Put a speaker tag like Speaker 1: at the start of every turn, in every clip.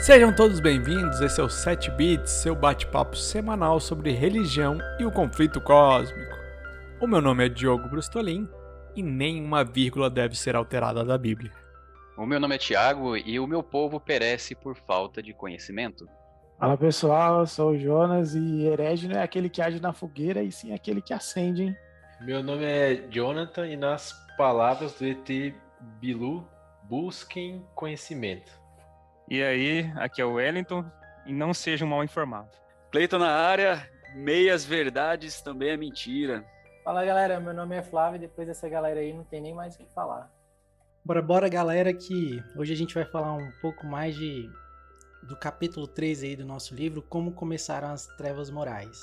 Speaker 1: Sejam todos bem-vindos, esse é o 7 Bits, seu bate-papo semanal sobre religião e o conflito cósmico. O meu nome é Diogo Brustolin e nenhuma vírgula deve ser alterada da Bíblia.
Speaker 2: O meu nome é Tiago e o meu povo perece por falta de conhecimento.
Speaker 3: Fala pessoal, eu sou o Jonas e herege não é aquele que age na fogueira e sim aquele que acende, hein?
Speaker 4: Meu nome é Jonathan e nas palavras do ET Bilu, busquem conhecimento.
Speaker 5: E aí, aqui é o Wellington e não seja um mal informado.
Speaker 6: Cleiton na área, meias verdades também é mentira.
Speaker 7: Fala galera, meu nome é Flávio e depois dessa galera aí não tem nem mais o que falar.
Speaker 8: Bora galera, que hoje a gente vai falar um pouco mais do capítulo 3 aí do nosso livro, Como Começaram as Trevas Morais.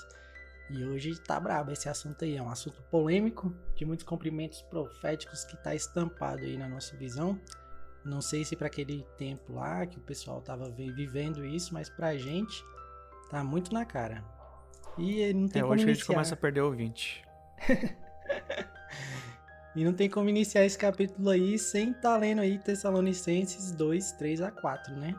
Speaker 8: E hoje tá brabo esse assunto aí, é um assunto polêmico, de muitos cumprimentos proféticos que tá estampado aí na nossa visão. Não sei se para aquele tempo lá que o pessoal tava vivendo isso, mas pra gente tá muito na cara. E não tem como
Speaker 1: hoje
Speaker 8: iniciar.
Speaker 1: A gente começa a perder ouvinte.
Speaker 8: E não tem como iniciar esse capítulo aí sem tá lendo aí Tessalonicenses 2, 3 a 4, né?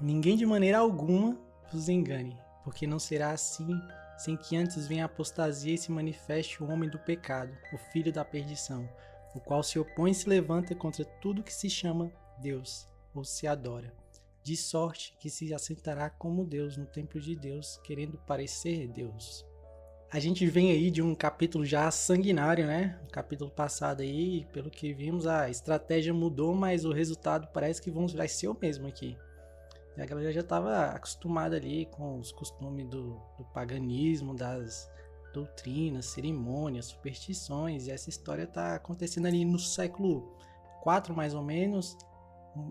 Speaker 8: Ninguém de maneira alguma vos engane, porque não será assim sem que antes venha a apostasia e se manifeste o homem do pecado, o filho da perdição, o qual se opõe e se levanta contra tudo que se chama Deus, ou se adora, de sorte que se assentará como Deus no templo de Deus, querendo parecer Deus. A gente vem aí de um capítulo já sanguinário, né? O capítulo passado aí, pelo que vimos, a estratégia mudou, mas o resultado parece que vai ser o mesmo aqui. E a galera já estava acostumada ali com os costumes do paganismo, das doutrinas, cerimônias, superstições, e essa história está acontecendo ali no século IV, mais ou menos,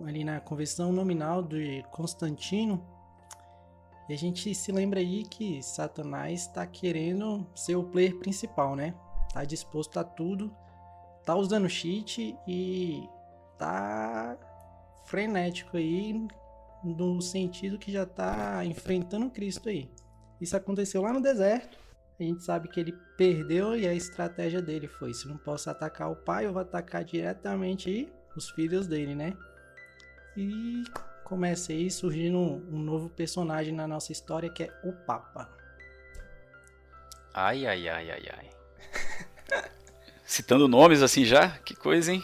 Speaker 8: ali na conversão nominal de Constantino. E a gente se lembra aí que Satanás está querendo ser o player principal, né? Tá disposto a tudo, tá usando cheat e tá frenético aí, no sentido que já tá enfrentando Cristo aí. Isso aconteceu lá no deserto. A gente sabe que ele perdeu e a estratégia dele foi: se não posso atacar o pai, eu vou atacar diretamente aí os filhos dele, né? E começa aí surgindo um novo personagem na nossa história, que é o Papa.
Speaker 2: Ai.
Speaker 6: Citando nomes assim já? Que coisa, hein?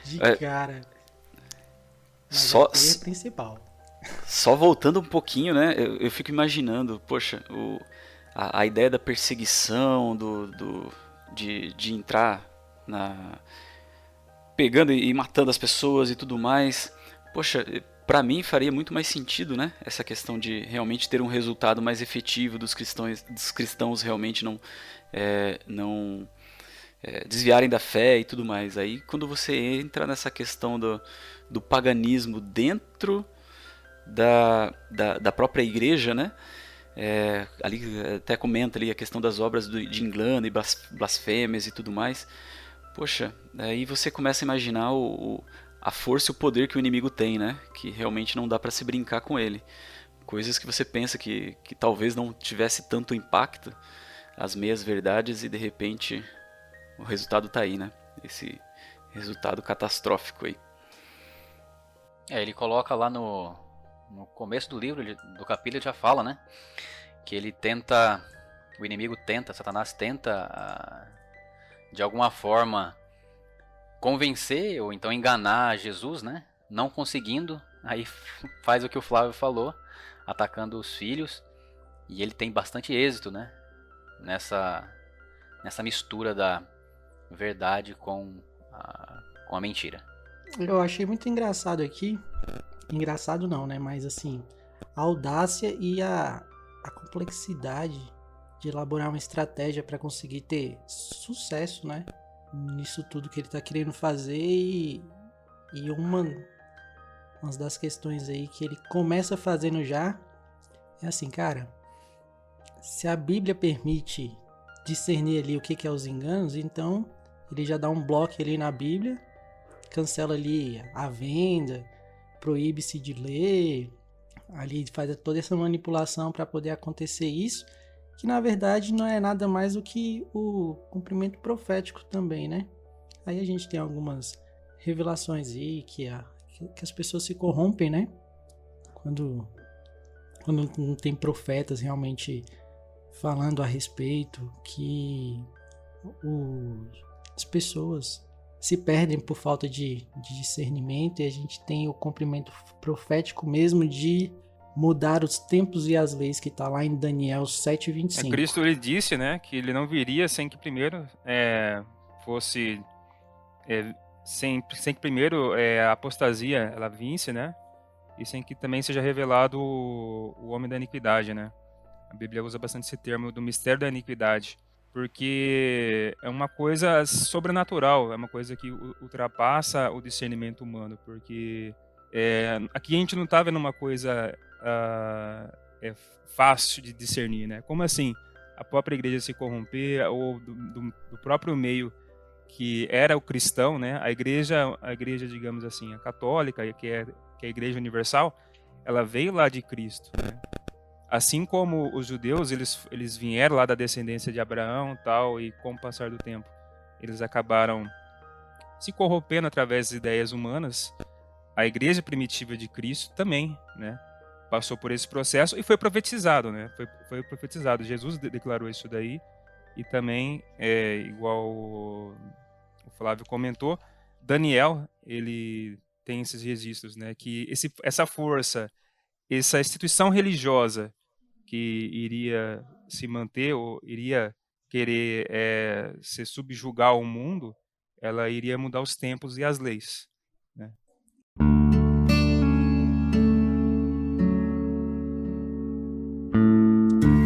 Speaker 8: De cara. Mas
Speaker 6: Só,
Speaker 8: é o principal.
Speaker 6: Só voltando um pouquinho, né? Eu fico imaginando, poxa, a ideia da perseguição, de entrar pegando e matando as pessoas e tudo mais. Poxa, pra mim faria muito mais sentido, né? Essa questão de realmente ter um resultado mais efetivo dos cristãos realmente não desviarem da fé e tudo mais. Aí quando você entra nessa questão do paganismo dentro da própria igreja, né? Ali até comenta ali a questão das obras de engano e blasfêmias e tudo mais. Poxa, aí você começa a imaginar a força e o poder que o inimigo tem, né? Que realmente não dá para se brincar com ele. Coisas que você pensa que talvez não tivesse tanto impacto, as meias verdades, e de repente o resultado tá aí, né? Esse resultado catastrófico aí.
Speaker 2: Ele coloca lá no começo do livro, do capítulo, ele já fala, né? Que ele tenta, Satanás tenta, de alguma forma, convencer ou então enganar Jesus, né? Não conseguindo, aí faz o que o Flávio falou, atacando os filhos, e ele tem bastante êxito, né? Nessa mistura da verdade com a mentira.
Speaker 8: Eu achei muito engraçado aqui. Engraçado não, né? Mas assim, a audácia e a complexidade de elaborar uma estratégia para conseguir ter sucesso, né? Nisso tudo que ele tá querendo fazer. E uma das questões aí que ele começa fazendo já é assim, cara, se a Bíblia permite discernir ali o que é os enganos, então ele já dá um bloco ali na Bíblia, cancela ali a venda, proíbe-se de ler, ali faz toda essa manipulação para poder acontecer isso, que na verdade não é nada mais do que o cumprimento profético também, né? Aí a gente tem algumas revelações aí, que as pessoas se corrompem, né? Quando não tem profetas realmente falando a respeito, que as pessoas se perdem por falta de discernimento, e a gente tem o cumprimento profético mesmo de mudar os tempos e as leis, que está lá em Daniel 7:25.
Speaker 5: Cristo ele disse, né, que ele não viria sem que primeiro fosse sem que primeiro a apostasia ela vinsse, né, e sem que também seja revelado o homem da iniquidade, né. A Bíblia usa bastante esse termo do mistério da iniquidade, porque é uma coisa sobrenatural, é uma coisa que ultrapassa o discernimento humano, porque aqui a gente não está vendo uma coisa fácil de discernir, né? Como assim a própria igreja se corromper, ou do próprio meio que era o cristão, né? A igreja, digamos assim, a católica, que é a igreja universal, ela veio lá de Cristo, né? Assim como os judeus, eles vieram lá da descendência de Abraão, tal, e com o passar do tempo, eles acabaram se corrompendo através das ideias humanas. A igreja primitiva de Cristo também, né, passou por esse processo e foi profetizado, né? Foi profetizado. Jesus declarou isso daí, e também, igual o Flávio comentou, Daniel, ele tem esses registros, né, que essa força, essa instituição religiosa que iria se manter ou iria querer se subjugar ao mundo, ela iria mudar os tempos e as leis, né?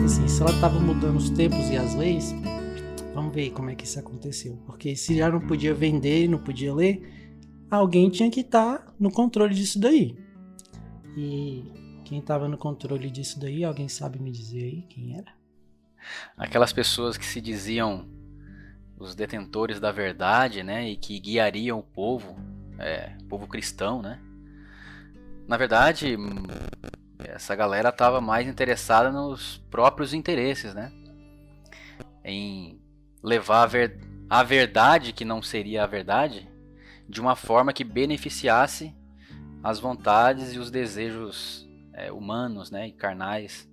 Speaker 8: Assim, se ela estava mudando os tempos e as leis, vamos ver como é que isso aconteceu. Porque se já não podia vender, não podia ler, alguém tinha que estar no controle disso daí. E quem estava no controle disso daí, alguém sabe me dizer aí quem era?
Speaker 2: Aquelas pessoas que se diziam os detentores da verdade, né, e que guiariam o povo cristão, né? Na verdade, essa galera estava mais interessada nos próprios interesses, né? Em levar a verdade, que não seria a verdade, de uma forma que beneficiasse as vontades e os desejos humanos, né, e carnais.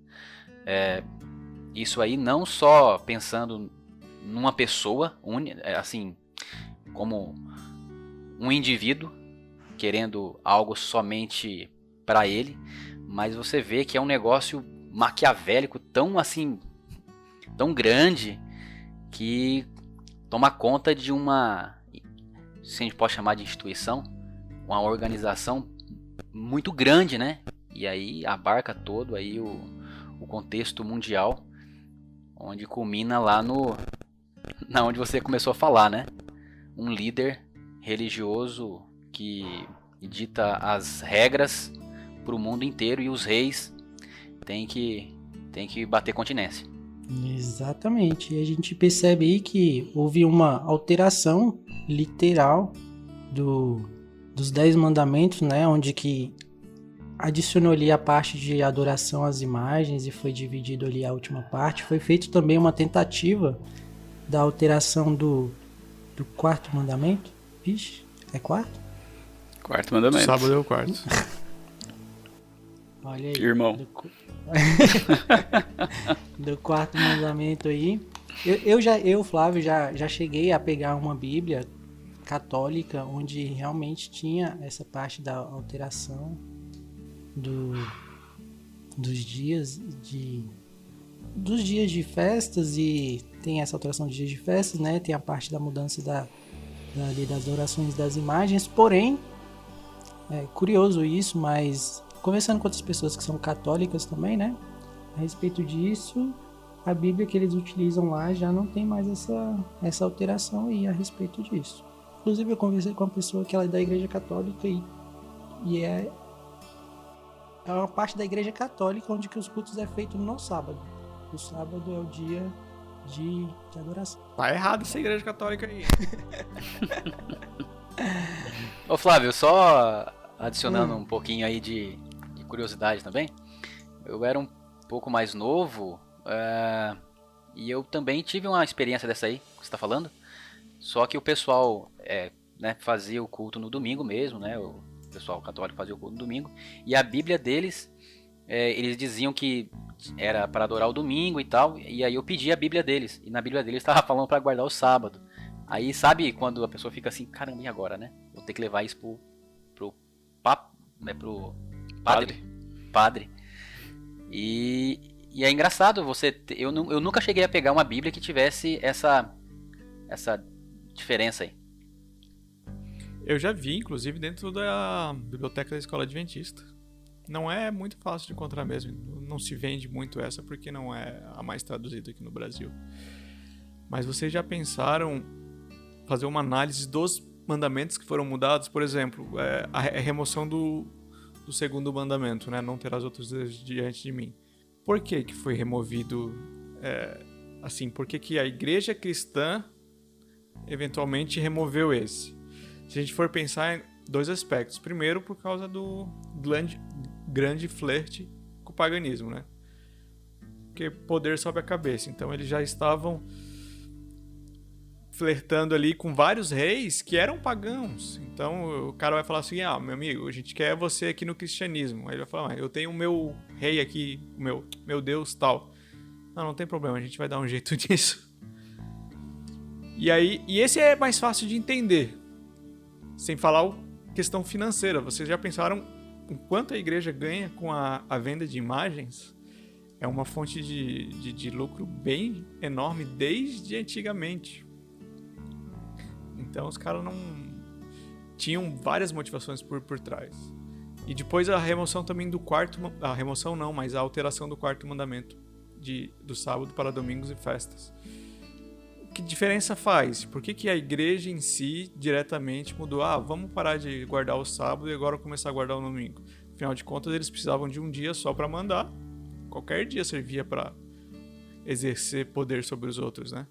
Speaker 2: Isso aí não só pensando numa pessoa, assim, como um indivíduo querendo algo somente para ele, mas você vê que é um negócio maquiavélico tão assim, tão grande, que toma conta de uma, se a gente pode chamar de instituição, uma organização muito grande, né? E aí abarca todo aí o contexto mundial, onde culmina lá na onde você começou a falar, né? Um líder religioso que dita as regras para o mundo inteiro, e os reis têm que bater continência.
Speaker 8: Exatamente. E a gente percebe aí que houve uma alteração literal dos 10 mandamentos, né? Onde que adicionou ali a parte de adoração às imagens e foi dividido ali a última parte. Foi feito também uma tentativa da alteração do quarto mandamento. Vixe, é quarto?
Speaker 6: Quarto mandamento.
Speaker 1: Sábado é o quarto.
Speaker 8: Olha aí.
Speaker 6: Irmão.
Speaker 8: Do quarto mandamento aí. Eu, Flávio, já cheguei a pegar uma Bíblia católica onde realmente tinha essa parte da alteração dos dias de festas, e tem essa alteração de dias de festas, né? Tem a parte da mudança das orações das imagens. Porém, é curioso isso, mas conversando com outras pessoas que são católicas também, né? A respeito disso, a Bíblia que eles utilizam lá já não tem mais essa alteração aí a respeito disso. Inclusive, eu conversei com uma pessoa que ela é da Igreja Católica e é uma parte da Igreja Católica onde que os cultos é feito no sábado. O sábado é o dia de adoração.
Speaker 1: Tá errado essa igreja católica aí.
Speaker 2: Ô Flávio, só adicionando um pouquinho aí de curiosidade também. Eu era um pouco mais novo, e eu também tive uma experiência dessa aí que você está falando. Só que o pessoal né, fazia o culto no domingo mesmo, né? pessoal católico fazia o culto no domingo, e a Bíblia deles, eles diziam que era para adorar o domingo e tal, e aí eu pedi a Bíblia deles, e na Bíblia deles estava falando para guardar o sábado. Aí sabe quando a pessoa fica assim, caramba, e agora, né? Vou ter que levar isso pro padre. E é engraçado, eu nunca cheguei a pegar uma Bíblia que tivesse essa diferença aí.
Speaker 1: Eu já vi, inclusive, dentro da biblioteca da Escola Adventista. Não é muito fácil de encontrar mesmo. Não se vende muito essa porque não é a mais traduzida aqui no Brasil. Mas vocês já pensaram fazer uma análise dos mandamentos que foram mudados? Por exemplo, a remoção do segundo mandamento, né? Não terás outros deuses diante de mim. Por que foi removido assim? Por que a igreja cristã eventualmente removeu esse? Se a gente for pensar em dois aspectos. Primeiro, por causa do grande flerte com o paganismo, né? Porque poder sobe a cabeça. Então eles já estavam flertando ali com vários reis que eram pagãos. Então o cara vai falar assim, meu amigo, a gente quer você aqui no cristianismo. Aí ele vai falar, eu tenho o meu rei aqui, o meu Deus tal. Não tem problema, a gente vai dar um jeito nisso. E esse é mais fácil de entender. Sem falar questão financeira. Vocês já pensaram o quanto a igreja ganha com a venda de imagens? É uma fonte de lucro bem enorme desde antigamente. Então os caras não tinham várias motivações por trás. E depois a remoção também do a remoção não, mas a alteração do quarto mandamento do sábado para domingos e festas. Que diferença faz? Por que a igreja em si diretamente mudou? Vamos parar de guardar o sábado e agora começar a guardar o domingo. Afinal de contas, eles precisavam de um dia só para mandar. Qualquer dia servia para exercer poder sobre os outros, né?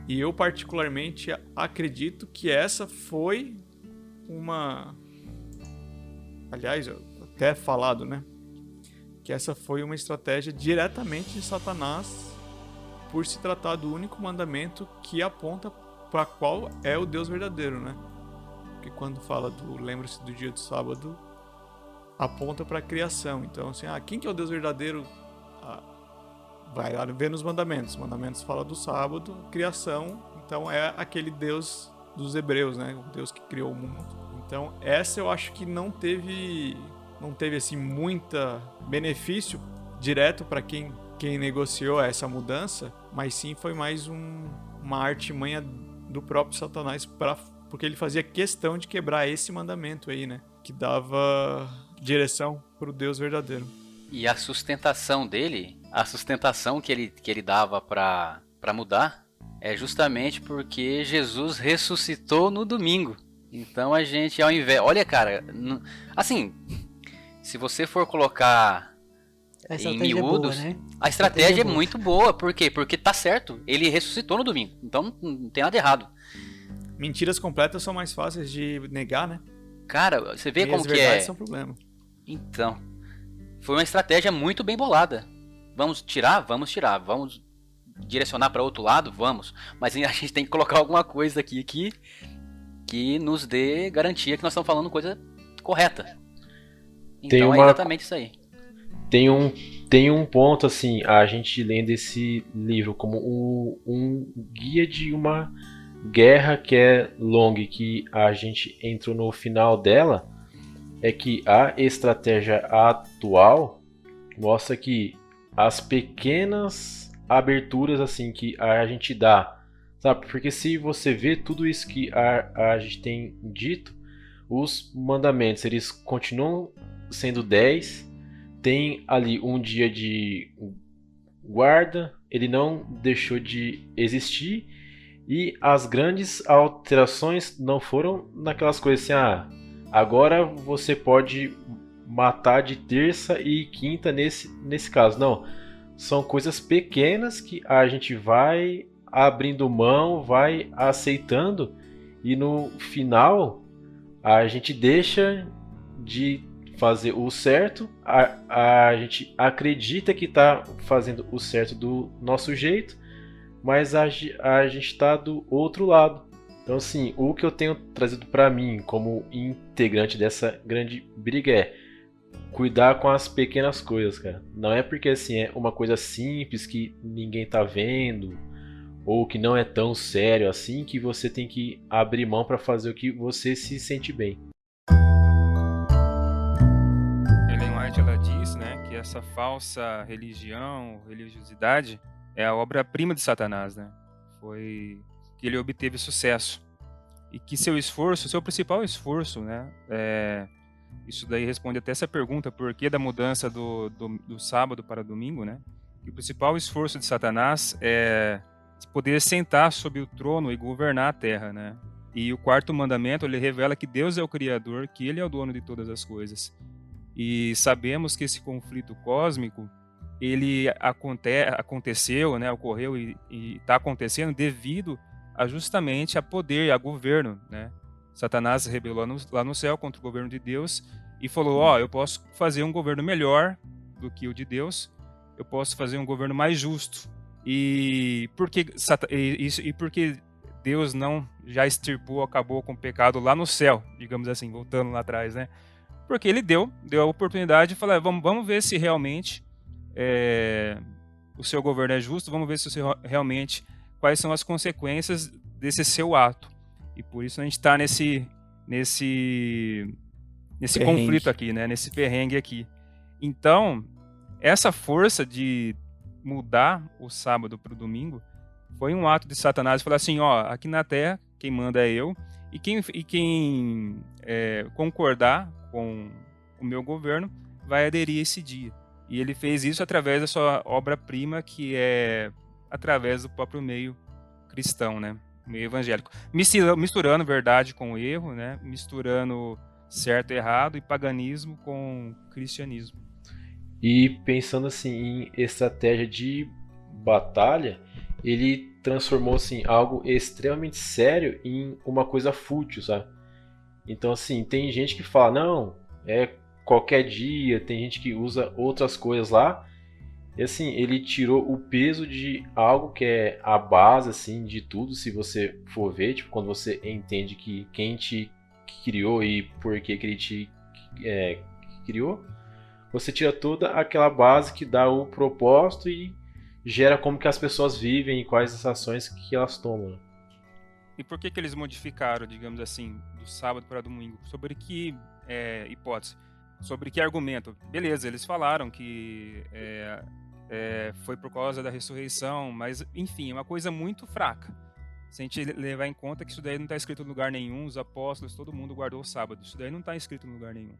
Speaker 1: E eu particularmente acredito que essa foi uma... Aliás, até falado, né? Que essa foi uma estratégia diretamente de Satanás por se tratar do único mandamento que aponta para qual é o Deus verdadeiro, né? Porque quando fala lembra-se do dia do sábado, aponta para a criação. Então, assim, quem que é o Deus verdadeiro? Vai lá ver nos mandamentos. Os mandamentos falam do sábado, criação. Então, é aquele Deus dos hebreus, né? O Deus que criou o mundo. Então, essa eu acho que não teve assim, muita benefício direto para quem negociou essa mudança, mas sim foi mais uma artimanha do próprio Satanás, porque ele fazia questão de quebrar esse mandamento aí, né? Que dava direção pro Deus verdadeiro.
Speaker 2: E a sustentação dele, a sustentação que ele dava para mudar, é justamente porque Jesus ressuscitou no domingo. Então a gente, ao invés... Olha, cara, assim, se você for colocar em miúdos,
Speaker 8: boa, né?
Speaker 2: a estratégia é muito boa. Por quê? Porque tá certo, ele ressuscitou no domingo. Então não tem nada errado.
Speaker 1: Mentiras completas são mais fáceis de negar, né?
Speaker 2: Cara, você vê como que é.
Speaker 1: As verdades são problema.
Speaker 2: Então, foi uma estratégia muito bem bolada. Vamos tirar? Vamos tirar. Vamos direcionar para outro lado? Vamos. Mas a gente tem que colocar alguma coisa aqui que nos dê garantia que nós estamos falando coisa correta. Então é exatamente isso aí.
Speaker 4: Tem um ponto, assim, a gente lendo esse livro como um guia de uma guerra que é longa, que a gente entrou no final dela, é que a estratégia atual mostra que as pequenas aberturas assim que a gente dá, sabe? Porque se você vê tudo isso que a gente tem dito, os mandamentos, eles continuam sendo 10. Tem ali um dia de guarda, ele não deixou de existir, e as grandes alterações não foram naquelas coisas assim, agora você pode matar de terça e quinta nesse caso. Não, são coisas pequenas que a gente vai abrindo mão, vai aceitando, e no final a gente deixa de fazer o certo, a gente acredita que está fazendo o certo do nosso jeito, mas a gente está do outro lado. Então, assim, o que eu tenho trazido para mim como integrante dessa grande briga é cuidar com as pequenas coisas, cara. Não é porque, assim, é uma coisa simples que ninguém tá vendo ou que não é tão sério assim que você tem que abrir mão para fazer o que você se sente bem.
Speaker 5: Ellen White, ela diz, né, que essa falsa religião, religiosidade, é a obra-prima de Satanás, né? Foi que ele obteve sucesso. E que seu esforço, seu principal esforço, né? Isso daí responde até essa pergunta, por que da mudança do sábado para domingo, né? E o principal esforço de Satanás é poder sentar sobre o trono e governar a terra, né? E o quarto mandamento, ele revela que Deus é o Criador, que Ele é o dono de todas as coisas. E sabemos que esse conflito cósmico, ele aconteceu, né? Ocorreu e está acontecendo devido justamente a poder, a governo, né? Satanás se rebelou lá no céu contra o governo de Deus e falou, eu posso fazer um governo melhor do que o de Deus, eu posso fazer um governo mais justo. E porque Deus não já extirpou, acabou com o pecado lá no céu, digamos assim, voltando lá atrás, né? Porque ele deu a oportunidade de falar, vamos ver se realmente o seu governo é justo, vamos ver se realmente quais são as consequências desse seu ato. E por isso a gente está nesse conflito aqui, né? Nesse perrengue aqui. Então, essa força de mudar o sábado para o domingo foi um ato de Satanás falar assim, aqui na Terra quem manda é eu, e quem concordar com o meu governo vai aderir a esse dia. E ele fez isso através da sua obra-prima, que é através do próprio meio cristão, né? Meio evangélico. Misturando verdade com erro, né? Misturando certo e errado e paganismo com cristianismo.
Speaker 4: E pensando assim em estratégia de batalha, ele transformou assim algo extremamente sério em uma coisa fútil, sabe? Então assim, tem gente que fala, não, é qualquer dia, tem gente que usa outras coisas lá. E assim, ele tirou o peso de algo que é a base assim de tudo, se você for ver, tipo, quando você entende que quem te criou e por que ele te criou, você tira toda aquela base que dá o propósito e gera como que as pessoas vivem e quais as ações que elas tomam.
Speaker 5: E por que eles modificaram, digamos assim, do sábado para domingo? Sobre que hipótese? Sobre que argumento? Beleza, eles falaram que foi por causa da ressurreição, mas, enfim, é uma coisa muito fraca. Se a gente levar em conta que isso daí não está escrito em lugar nenhum, os apóstolos, todo mundo guardou o sábado. Isso daí não está escrito em lugar nenhum.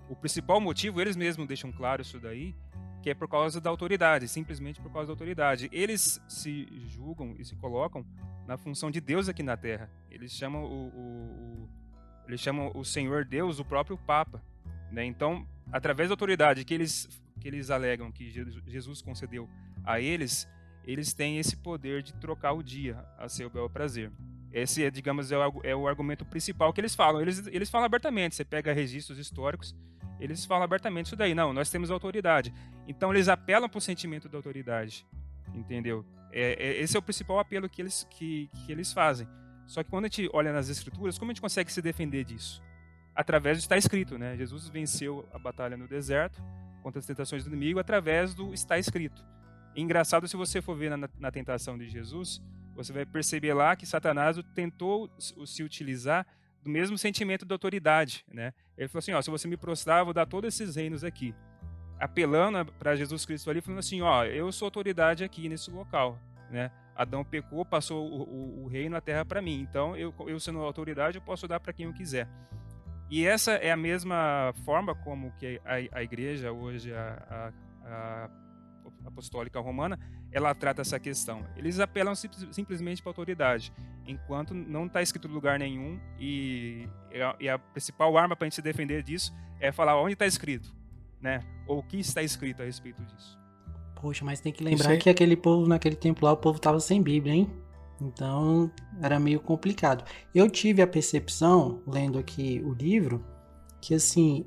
Speaker 5: O principal motivo, eles mesmos deixam claro isso daí, que é por causa da autoridade, simplesmente por causa da autoridade. Eles se julgam e se colocam na função de Deus aqui na Terra. Eles chamam o Senhor Deus, o próprio Papa, né? Então, através da autoridade que eles alegam que Jesus concedeu a eles têm esse poder de trocar o dia a seu bel prazer. Esse, digamos, é o argumento principal que eles falam. Eles falam abertamente, você pega registros históricos, eles falam abertamente isso daí. Não, nós temos autoridade. Então, eles apelam para o sentimento da autoridade, entendeu? Esse é o principal apelo que eles fazem. Só que quando a gente olha nas escrituras, como a gente consegue se defender disso? Através do está escrito, né? Jesus venceu a batalha no deserto contra as tentações do inimigo através do está escrito. E engraçado, se você for ver na tentação de Jesus, você vai perceber lá que Satanás tentou se utilizar do mesmo sentimento de autoridade, né? Ele falou assim, se você me prostrar, eu vou dar todos esses reinos aqui. Apelando para Jesus Cristo ali, falando assim, eu sou autoridade aqui nesse local, né? Adão pecou, passou o reino, a terra para mim. Então, eu sendo autoridade, eu posso dar para quem eu quiser. E essa é a mesma forma como que a igreja hoje, a apostólica romana, ela trata essa questão. Eles apelam simplesmente para a autoridade, enquanto não está escrito em lugar nenhum, e a principal arma para a gente se defender disso é falar onde está escrito, né? Ou o que está escrito a respeito disso.
Speaker 8: Poxa, mas tem que lembrar que aquele povo, naquele tempo lá, o povo estava sem Bíblia, hein? Então, era meio complicado. Eu tive a percepção, lendo aqui o livro, que assim,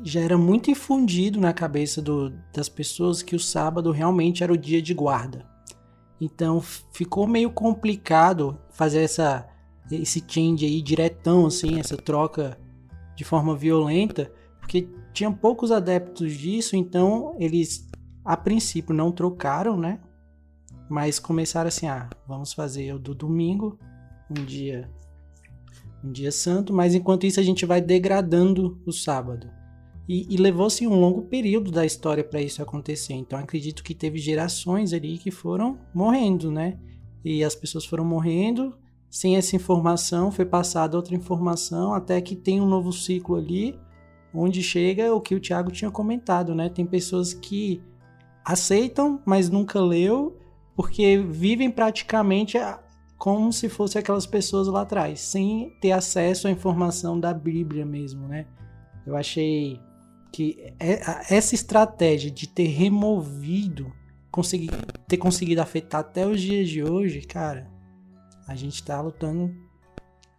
Speaker 8: já era muito infundido na cabeça das pessoas que o sábado realmente era o dia de guarda. Então, ficou meio complicado fazer esse change aí diretão, assim, essa troca de forma violenta, porque tinha poucos adeptos disso, então eles, a princípio, não trocaram, né? Mas começaram assim, vamos fazer o do domingo, um dia santo, mas enquanto isso a gente vai degradando o sábado. E levou-se um longo período da história para isso acontecer. Então acredito que teve gerações ali que foram morrendo, né? E as pessoas foram morrendo, sem essa informação, foi passada outra informação, até que tem um novo ciclo ali, onde chega o que o Thiago tinha comentado, né? Tem pessoas que aceitam, mas nunca leu, porque vivem praticamente como se fossem aquelas pessoas lá atrás, sem ter acesso à informação da Bíblia mesmo, né? Eu achei que essa estratégia de ter removido, ter conseguido afetar até os dias de hoje, cara, a gente tá lutando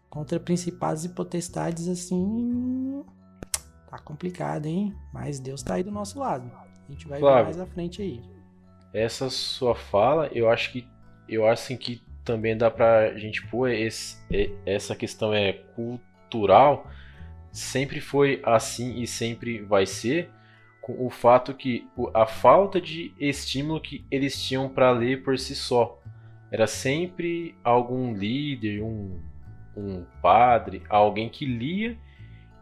Speaker 8: contra principados e potestades, assim, tá complicado, hein? Mas Deus tá aí do nosso lado. A gente vai ver mais à frente aí.
Speaker 4: Essa sua fala, eu acho assim que também dá pra gente pôr essa questão cultural, sempre foi assim e sempre vai ser, com o fato que a falta de estímulo que eles tinham para ler por si só. Era sempre algum líder, um padre, alguém que lia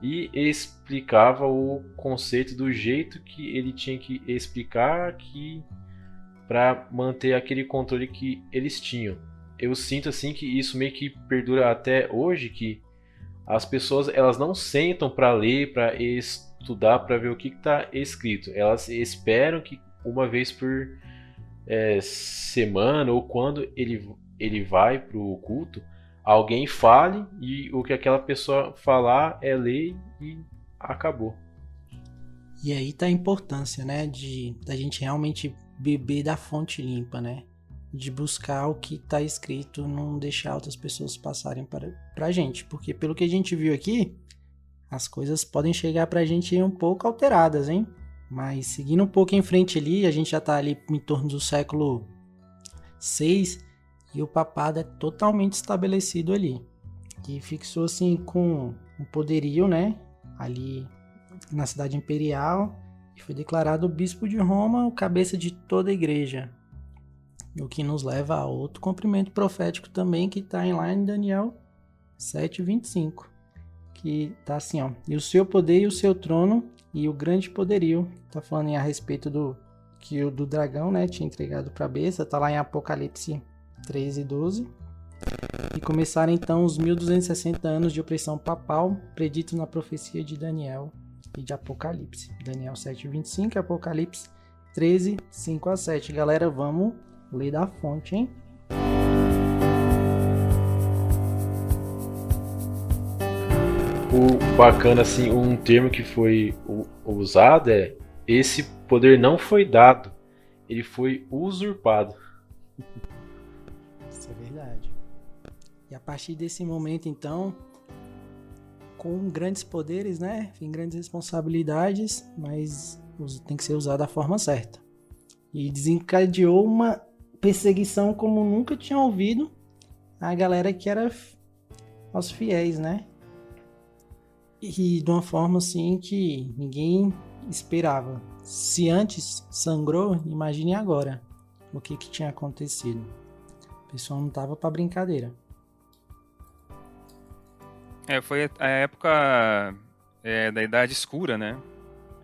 Speaker 4: e explicava o conceito do jeito que ele tinha que explicar, para manter aquele controle que eles tinham. Eu sinto assim que isso meio que perdura até hoje, que as pessoas elas não sentam para ler, para estudar, para ver o que está escrito. Elas esperam que uma vez por semana, ou quando ele vai para o culto, alguém fale e o que aquela pessoa falar é lei e acabou.
Speaker 8: E aí tá a importância, né, da gente realmente beber da fonte limpa, né? De buscar o que tá escrito, não deixar outras pessoas passarem pra gente. Porque pelo que a gente viu aqui, as coisas podem chegar pra gente um pouco alteradas, hein? Mas seguindo um pouco em frente ali, a gente já tá ali em torno do século VI, e o papado é totalmente estabelecido ali. Que fixou assim com um poderio, né? Ali na cidade imperial, e foi declarado o bispo de Roma o cabeça de toda a igreja. O que nos leva a outro cumprimento profético também, que está lá em Daniel 7:25, que está assim, ó: e o seu poder e o seu trono e o grande poderio. Está falando a respeito do que o do dragão, né, tinha entregado para a besta. Está lá em Apocalipse 13:12. E começaram então os 1260 anos de opressão papal, preditos na profecia de Daniel e de Apocalipse. Daniel 7:25 e Apocalipse 13:5-7. Galera, vamos ler da fonte, hein?
Speaker 4: O bacana, assim, um termo que foi usado é: esse poder não foi dado, ele foi usurpado.
Speaker 8: Isso é verdade. E a partir desse momento, então, com grandes poderes, né, vem grandes responsabilidades, mas tem que ser usado da forma certa. E desencadeou uma perseguição como nunca tinha ouvido a galera que era aos fiéis, né? E de uma forma assim que ninguém esperava. Se antes sangrou, imagine agora o que tinha acontecido. O pessoal não tava para brincadeira.
Speaker 5: Foi a época da Idade Escura, né?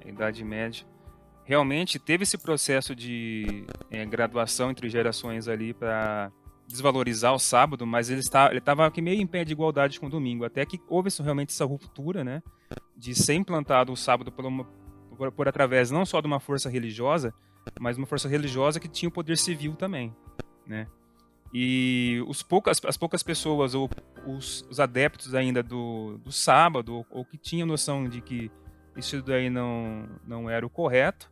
Speaker 5: A Idade Média. Realmente teve esse processo de graduação entre gerações ali para desvalorizar o sábado, mas ele estava aqui meio em pé de igualdade com o domingo, até que houve realmente essa ruptura, né, de ser implantado o sábado por através não só de uma força religiosa, mas uma força religiosa que tinha o poder civil também, né? E as poucas pessoas ou os adeptos ainda do sábado, ou que tinham noção de que isso daí não era o correto,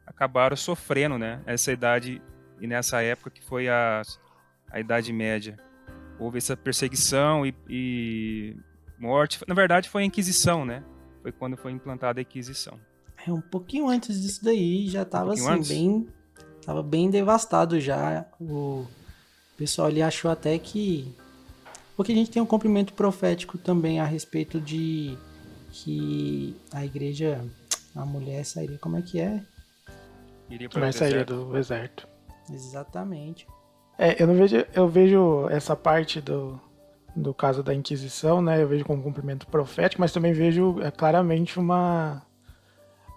Speaker 5: acabaram sofrendo, né, essa idade e nessa época que foi a Idade Média. Houve essa perseguição e morte. Na verdade, foi a Inquisição, né? Foi quando foi implantada a Inquisição.
Speaker 8: Um pouquinho antes disso daí, já estava
Speaker 5: assim,
Speaker 8: bem devastado já. O pessoal ali achou até que Porque a gente tem um cumprimento profético também a respeito de que a igreja, a mulher sairia, como é que é?
Speaker 5: Iria para o
Speaker 3: Mas sairia
Speaker 5: deserto.
Speaker 3: do deserto.
Speaker 8: Exatamente.
Speaker 3: Eu vejo essa parte do caso da Inquisição, né? Eu vejo como cumprimento profético, mas também vejo claramente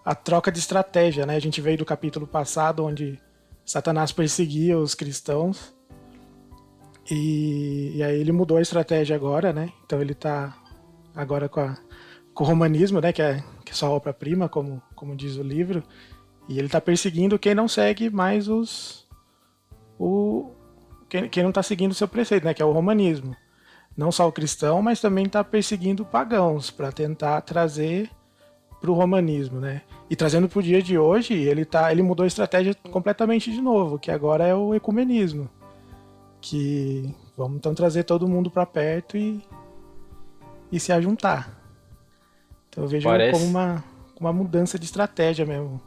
Speaker 3: a troca de estratégia, né? A gente veio do capítulo passado, onde Satanás perseguia os cristãos, e aí ele mudou a estratégia agora, né? Então ele tá agora com o romanismo, né? Que é sua obra-prima, como diz o livro, e ele tá perseguindo quem não segue mais quem não está seguindo o seu preceito, né, que é o romanismo. Não só o cristão, mas também está perseguindo pagãos para tentar trazer para o romanismo, né? E trazendo para o dia de hoje, ele mudou a estratégia completamente de novo, que agora é o ecumenismo, que vamos então trazer todo mundo para perto e se ajuntar. Então eu vejo como uma mudança de estratégia mesmo.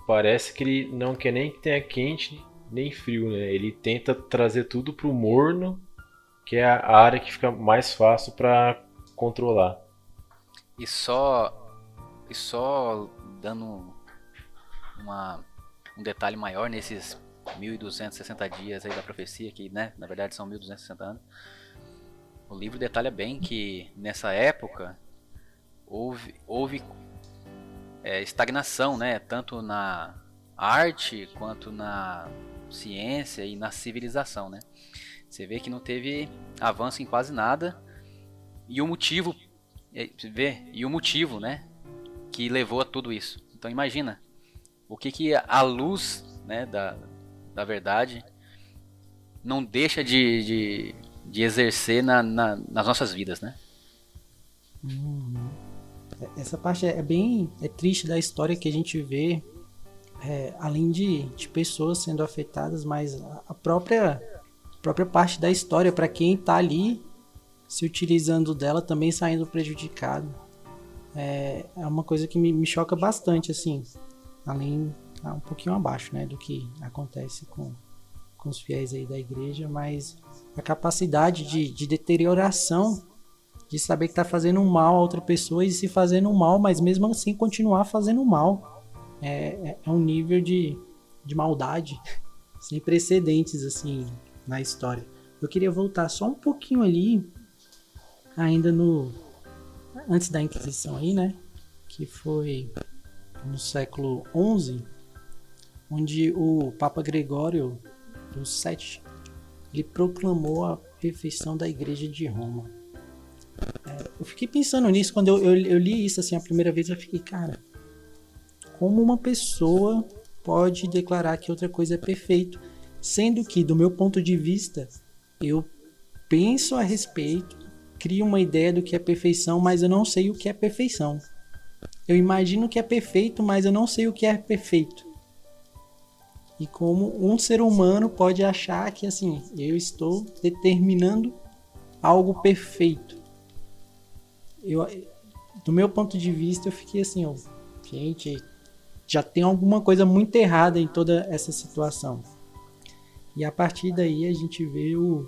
Speaker 4: Parece que ele não quer nem que tenha quente nem frio, né? Ele tenta trazer tudo pro morno, que é a área que fica mais fácil para controlar.
Speaker 2: E só dando um detalhe maior nesses 1260 dias aí da profecia, que, né, na verdade são 1260 anos. O livro detalha bem que nessa época houve estagnação, né, tanto na arte quanto na ciência e na civilização, né? Você vê que não teve avanço em quase nada, e o motivo, né, que levou a tudo isso. Então imagina o que a luz, né, da verdade não deixa de exercer nas nossas vidas, né?
Speaker 8: Essa parte é triste da história, que a gente vê, além de pessoas sendo afetadas, mas a própria parte da história, para quem está ali se utilizando dela, também saindo prejudicado. É uma coisa que me choca bastante, assim, além, um pouquinho abaixo, né, do que acontece com os fiéis aí da igreja, mas a capacidade de deterioração, de saber que está fazendo mal a outra pessoa e se fazendo mal, mas mesmo assim continuar fazendo mal. É um nível de maldade sem precedentes, assim, na história. Eu queria voltar só um pouquinho ali, ainda antes da Inquisição aí, né? Que foi no século XI, onde o Papa Gregório VII, ele proclamou a perfeição da Igreja de Roma. Eu fiquei pensando nisso, quando eu li isso assim a primeira vez, eu fiquei, cara, como uma pessoa pode declarar que outra coisa é perfeito, sendo que, do meu ponto de vista, eu penso a respeito, crio uma ideia do que é perfeição, mas eu não sei o que é perfeição. Eu imagino que é perfeito, mas eu não sei o que é perfeito. E como um ser humano pode achar que, assim, eu estou determinando algo perfeito. Do meu ponto de vista, eu fiquei assim, gente, já tem alguma coisa muito errada em toda essa situação. E a partir daí a gente vê o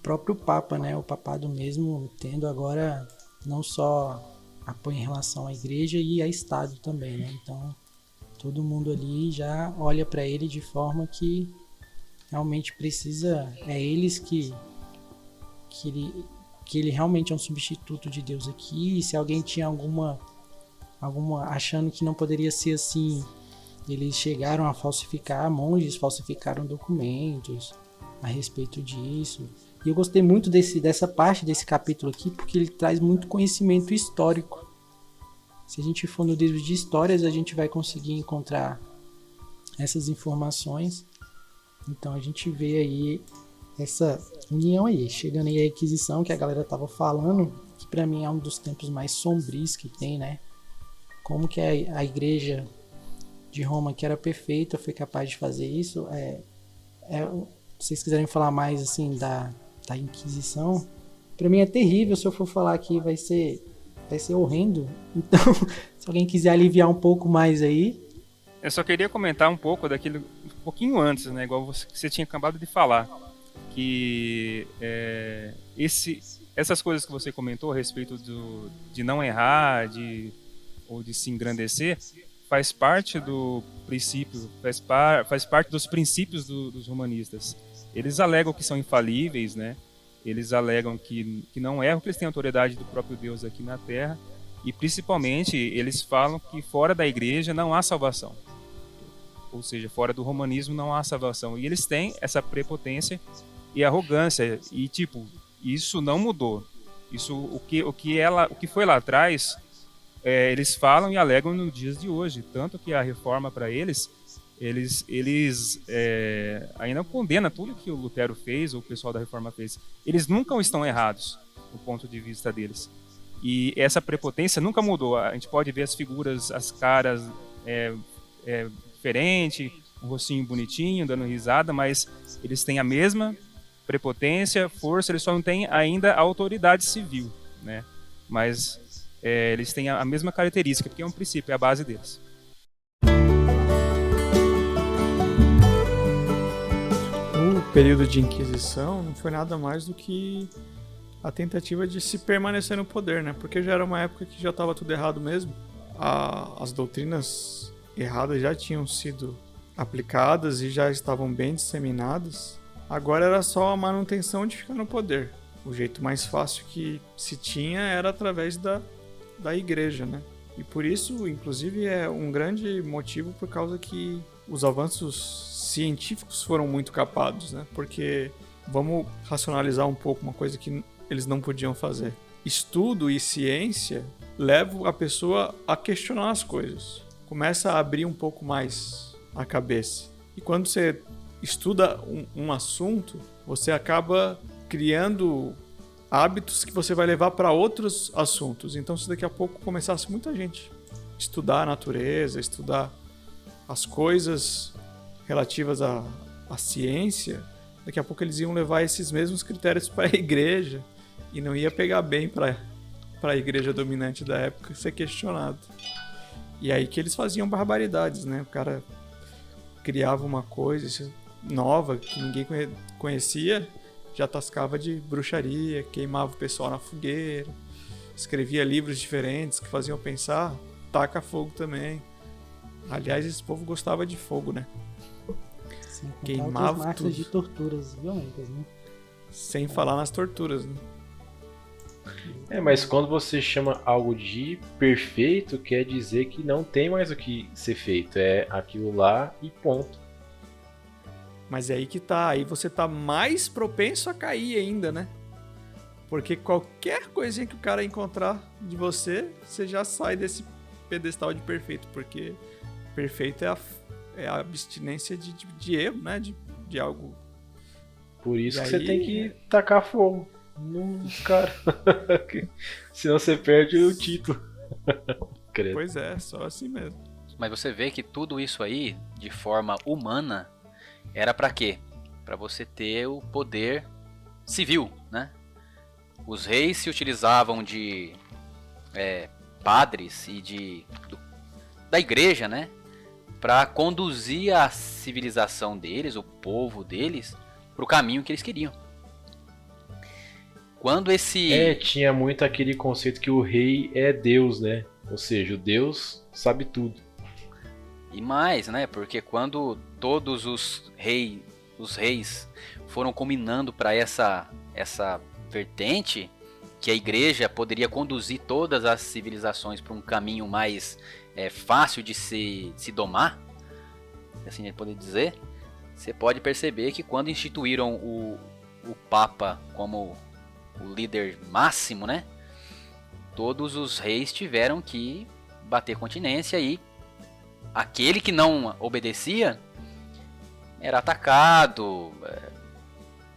Speaker 8: próprio Papa, né, o papado mesmo, tendo agora não só apoio em relação à igreja e a Estado também, né? Então todo mundo ali já olha para ele de forma que realmente precisa, eles que ele realmente é um substituto de Deus aqui. E se alguém tinha alguma achando que não poderia ser assim, eles chegaram a falsificar, monges falsificaram documentos a respeito disso. E eu gostei muito dessa parte desse capítulo aqui, porque ele traz muito conhecimento histórico. Se a gente for no livro de histórias, a gente vai conseguir encontrar essas informações. Então a gente vê aí essa união aí, chegando aí a Inquisição, que a galera tava falando, que para mim é um dos tempos mais sombrios que tem, né? Como que a igreja de Roma, que era perfeita, foi capaz de fazer isso. Se vocês quiserem falar mais assim da Inquisição, para mim é terrível. Se eu for falar aqui, vai ser horrendo. Então, se alguém quiser aliviar um pouco mais aí.
Speaker 5: Eu só queria comentar um pouco daquilo, um pouquinho antes, né? Igual você tinha acabado de falar, que essas coisas que você comentou a respeito de não errar, ou de se engrandecer, faz parte do princípio, faz parte dos princípios dos romanistas. Eles alegam que são infalíveis, né? Eles alegam que não erram, que eles têm autoridade do próprio Deus aqui na Terra, e principalmente eles falam que fora da igreja não há salvação. Ou seja, fora do romanismo não há salvação. E eles têm essa prepotência e arrogância, e tipo, isso não mudou. Isso, o que foi lá atrás, eles falam e alegam nos dias de hoje, tanto que a reforma para eles ainda condenam tudo que o Lutero fez, ou o pessoal da reforma fez. Eles nunca estão errados, do ponto de vista deles. E essa prepotência nunca mudou. A gente pode ver as figuras, as caras diferente, um rostinho bonitinho, dando risada, mas eles têm a mesma prepotência, força, eles só não têm ainda a autoridade civil, né? Mas eles têm a mesma característica, porque é um princípio, é a base deles.
Speaker 1: O período de Inquisição não foi nada mais do que a tentativa de se permanecer no poder, né? Porque já era uma época que já estava tudo errado mesmo. As doutrinas erradas já tinham sido aplicadas e já estavam bem disseminadas. Agora era só a manutenção de ficar no poder. O jeito mais fácil que se tinha era através da igreja, né? E por isso, inclusive, é um grande motivo por causa que os avanços científicos foram muito capados, né? Porque, vamos racionalizar um pouco uma coisa que eles não podiam fazer. Estudo e ciência levam a pessoa a questionar as coisas. Começa a abrir um pouco mais a cabeça. E quando você estuda um assunto, você acaba criando hábitos que você vai levar para outros assuntos. Então, se daqui a pouco começasse muita gente a estudar a natureza, estudar as coisas relativas à ciência, daqui a pouco eles iam levar esses mesmos critérios para a igreja e não ia pegar bem para a igreja dominante da época ser questionado. E aí que eles faziam barbaridades, né? O cara criava uma coisa nova que ninguém conhecia, já tascava de bruxaria, queimava o pessoal na fogueira, escrevia livros diferentes que faziam pensar, taca fogo também. Aliás, esse povo gostava de fogo, né?
Speaker 8: Sim,
Speaker 1: queimava
Speaker 8: marcas
Speaker 1: tudo.
Speaker 8: de torturas violentas, né?
Speaker 1: Sem falar nas torturas, né?
Speaker 4: Mas quando você chama algo de perfeito, quer dizer que não tem mais o que ser feito. É aquilo lá e ponto.
Speaker 1: Mas é aí que tá. Aí você tá mais propenso a cair ainda, né? Porque qualquer coisinha que o cara encontrar de você, você já sai desse pedestal de perfeito. Porque perfeito é a abstinência de erro, né? De algo.
Speaker 4: Por isso
Speaker 1: E
Speaker 4: que
Speaker 1: aí,
Speaker 4: você tem que tacar fogo nos caras. Senão você perde o título. Credo.
Speaker 1: Pois é, só assim mesmo.
Speaker 2: Mas você vê que tudo isso aí, de forma humana, era pra quê? Pra você ter o poder civil, né? Os reis se utilizavam de padres e da igreja, né? Pra conduzir a civilização deles, o povo deles, pro caminho que eles queriam. Quando
Speaker 4: tinha muito aquele conceito que o rei é Deus, né? Ou seja, o Deus sabe tudo.
Speaker 2: E mais, né? Porque quando todos os reis foram combinando para essa vertente, que a igreja poderia conduzir todas as civilizações para um caminho mais fácil de se domar, assim a gente pode dizer, você pode perceber que quando instituíram o Papa como o líder máximo, né? Todos os reis tiveram que bater continência e aquele que não obedecia era atacado,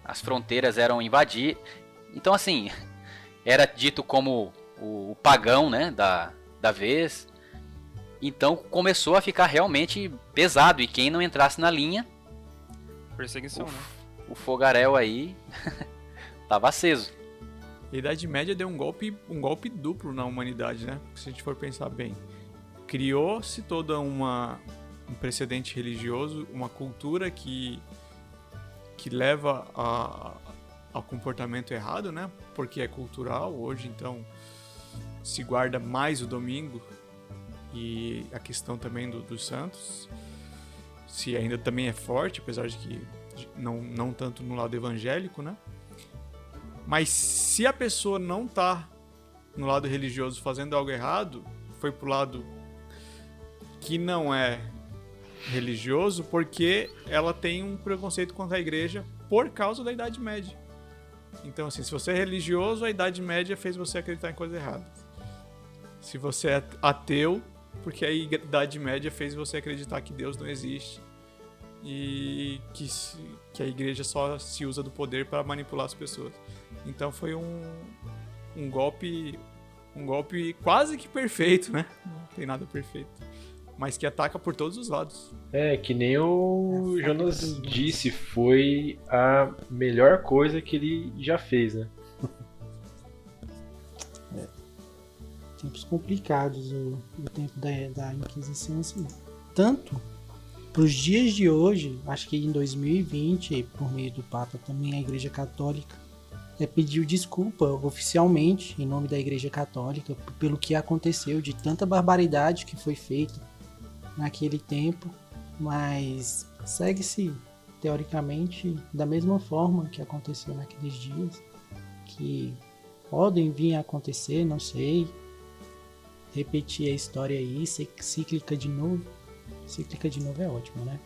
Speaker 2: as fronteiras eram invadidas. Então, assim, era dito como o pagão, né, da vez. Então começou a ficar realmente pesado, e quem não entrasse na linha,
Speaker 5: Perseguição, né?
Speaker 2: o fogaréu aí estava aceso.
Speaker 1: A Idade Média deu um golpe duplo na humanidade, né? Se a gente for pensar bem. Criou-se toda um precedente religioso, uma cultura que que leva ao comportamento errado, né? Porque é cultural hoje, então se guarda mais o domingo e a questão também dos santos, se ainda também é forte, apesar de que não tanto no lado evangélico, né? Mas se a pessoa não tá no lado religioso fazendo algo errado, foi pro lado que não é religioso, porque ela tem um preconceito contra a igreja por causa da Idade Média. Então, assim, se você é religioso, a Idade Média fez você acreditar em coisa errada. Se você é ateu, porque a Idade Média fez você acreditar que Deus não existe e que a igreja só se usa do poder para manipular as pessoas. Então foi um golpe quase que perfeito, né? Não tem nada perfeito, mas que ataca por todos os lados.
Speaker 4: Que nem o Jonas disse, foi a melhor coisa que ele já fez, né?
Speaker 8: Tempos complicados o tempo da Inquisição, assim. Tanto para os dias de hoje, acho que em 2020, por meio do Papa também, a Igreja Católica pediu desculpa oficialmente, em nome da Igreja Católica, pelo que aconteceu, de tanta barbaridade que foi feita naquele tempo, mas segue-se, teoricamente, da mesma forma que aconteceu naqueles dias, que podem vir a acontecer, não sei, repetir a história aí, ser cíclica de novo. Cíclica de novo é ótimo, né?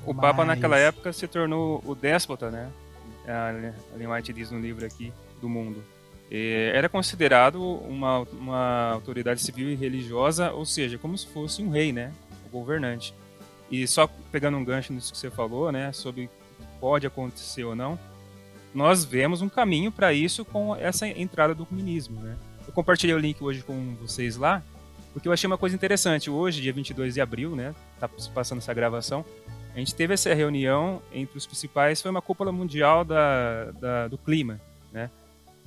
Speaker 5: O Papa naquela época se tornou o déspota, né? A Ellen White diz no livro aqui, do mundo. Era considerado uma autoridade civil e religiosa, ou seja, como se fosse um rei, né? O governante. E só pegando um gancho nisso que você falou, né? Sobre o que pode acontecer ou não, nós vemos um caminho para isso com essa entrada do comunismo, né? Eu compartilhei o link hoje com vocês lá, porque eu achei uma coisa interessante. Hoje, dia 22 de abril, né? Tá passando essa gravação. A gente teve essa reunião entre os principais, foi uma cúpula mundial do clima, né?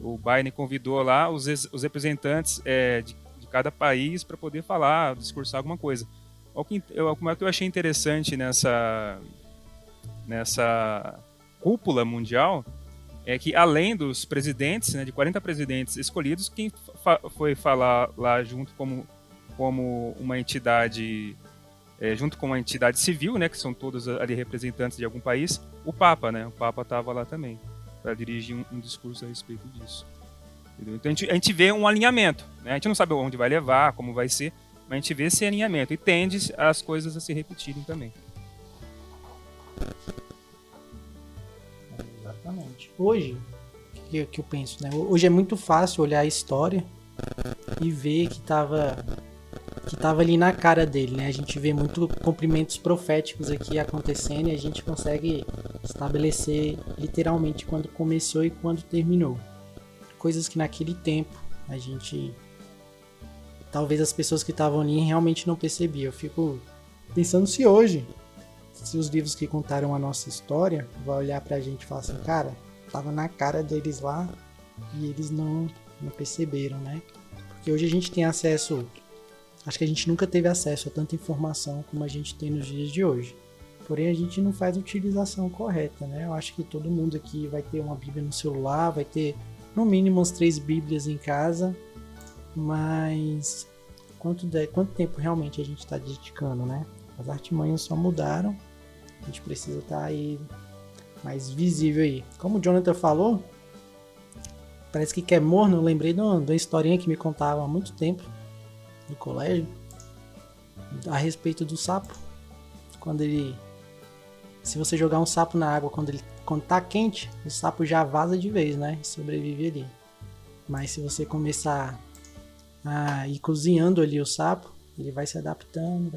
Speaker 5: O Biden convidou lá os representantes de cada país para poder falar, discursar alguma coisa. O que eu achei interessante nessa cúpula mundial é que, além dos presidentes, né, de 40 presidentes escolhidos, quem foi falar lá junto como uma entidade... junto com uma entidade civil, né, que são todos ali representantes de algum país, o Papa, né? O Papa estava lá também, para dirigir um discurso a respeito disso. Entendeu? Então a gente vê um alinhamento, né? A gente não sabe onde vai levar, como vai ser, mas a gente vê esse alinhamento e tende as coisas a se repetirem também.
Speaker 8: Exatamente. Hoje, o que eu penso, né? Hoje é muito fácil olhar a história e ver que estava ali na cara dele, né? A gente vê muito cumprimentos proféticos aqui acontecendo e a gente consegue estabelecer literalmente quando começou e quando terminou. Coisas que naquele tempo a gente... Talvez as pessoas que estavam ali realmente não percebiam. Eu fico pensando se hoje, se os livros que contaram a nossa história vão olhar pra gente e falar assim, cara, tava na cara deles lá e eles não perceberam, né? Porque hoje a gente tem acesso... Acho que a gente nunca teve acesso a tanta informação como a gente tem nos dias de hoje. Porém, a gente não faz a utilização correta, né? Eu acho que todo mundo aqui vai ter uma Bíblia no celular, vai ter no mínimo umas 3 Bíblias em casa, mas quanto tempo realmente a gente está dedicando, né? As artimanhas só mudaram, a gente precisa estar aí mais visível aí. Como o Jonathan falou, parece que quer morno, eu lembrei de uma historinha que me contava há muito tempo, no colégio, a respeito do sapo. Se você jogar um sapo na água quando tá quente, o sapo já vaza de vez, né? E sobrevive ali. Mas se você começar a ir cozinhando ali o sapo, ele vai se adaptando,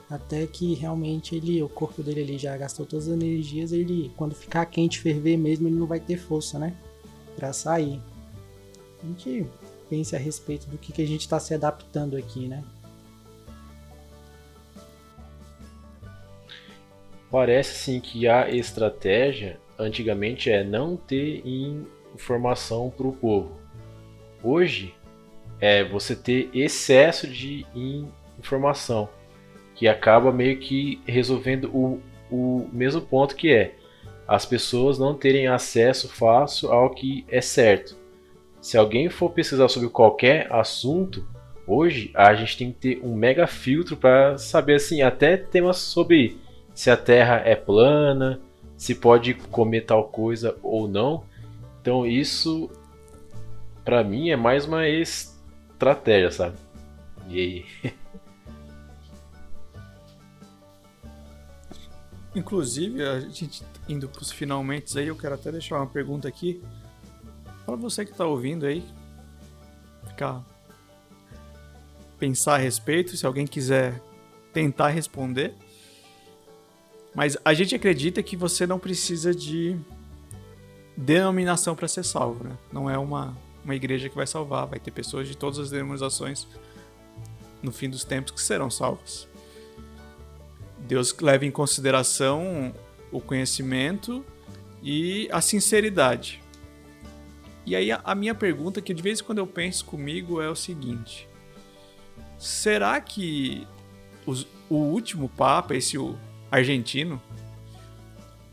Speaker 8: até que realmente o corpo dele ali já gastou todas as energias, quando ficar quente, ferver mesmo, ele não vai ter força, né? Pra sair. A gente pense a respeito do que a gente está se adaptando aqui, né?
Speaker 4: Parece sim que a estratégia antigamente é não ter informação para o povo. Hoje é você ter excesso de informação, que acaba meio que resolvendo o mesmo ponto, que é as pessoas não terem acesso fácil ao que é certo. Se alguém for pesquisar sobre qualquer assunto, hoje a gente tem que ter um mega filtro para saber assim, até temas sobre se a Terra é plana, se pode comer tal coisa ou não. Então isso, pra mim, é mais uma estratégia, sabe? E aí?
Speaker 1: Inclusive, a gente indo pros finalmente aí, eu quero até deixar uma pergunta aqui para você que tá ouvindo aí, pensar a respeito, se alguém quiser tentar responder. Mas a gente acredita que você não precisa de denominação para ser salvo, né? Não é uma igreja que vai salvar, vai ter pessoas de todas as denominações no fim dos tempos que serão salvas. Deus leva em consideração o conhecimento e a sinceridade. E aí a minha pergunta, que de vez em quando eu penso comigo, é o seguinte: será que o último Papa, o argentino,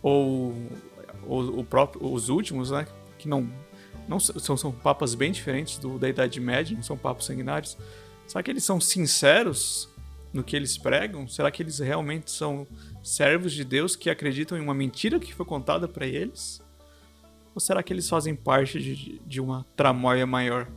Speaker 1: ou os últimos, né, que não são papas bem diferentes da Idade Média, não são papas sanguinários, será que eles são sinceros no que eles pregam? Será que eles realmente são servos de Deus que acreditam em uma mentira que foi contada para eles? Ou será que eles fazem parte de uma tramóia maior?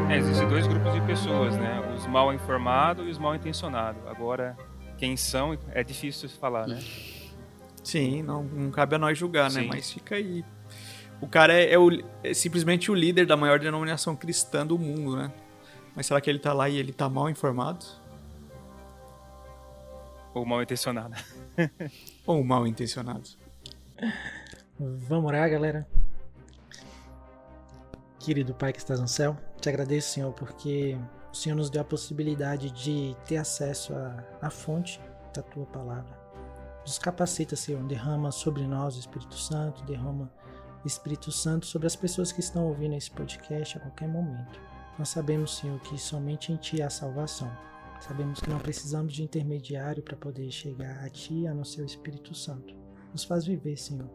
Speaker 5: Existem dois grupos de pessoas, né? Os mal informados e os mal intencionados. Agora, quem são é difícil falar, né?
Speaker 1: Sim, não cabe a nós julgar, né?
Speaker 5: Sim.
Speaker 1: Mas fica aí. O cara é simplesmente o líder da maior denominação cristã do mundo, né? Mas será que ele tá lá e ele tá mal informado?
Speaker 5: Ou mal intencionado.
Speaker 1: Ou mal intencionado?
Speaker 8: Vamos orar, galera. Querido Pai que estás no céu, te agradeço, Senhor, porque o Senhor nos deu a possibilidade de ter acesso à fonte da Tua Palavra. Nos capacita, Senhor, derrama sobre nós o Espírito Santo, derrama o Espírito Santo sobre as pessoas que estão ouvindo esse podcast a qualquer momento. Nós sabemos, Senhor, que somente em Ti há salvação. Sabemos que não precisamos de intermediário para poder chegar a Ti, a não ser o Espírito Santo. Nos faz viver, Senhor,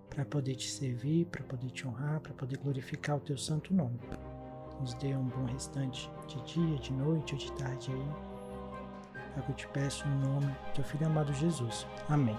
Speaker 8: para poder Te servir, para poder Te honrar, para poder glorificar o Teu santo nome. Nos dê um bom restante de dia, de noite ou de tarde aí. É o que eu te peço no nome do Teu Filho amado Jesus. Amém.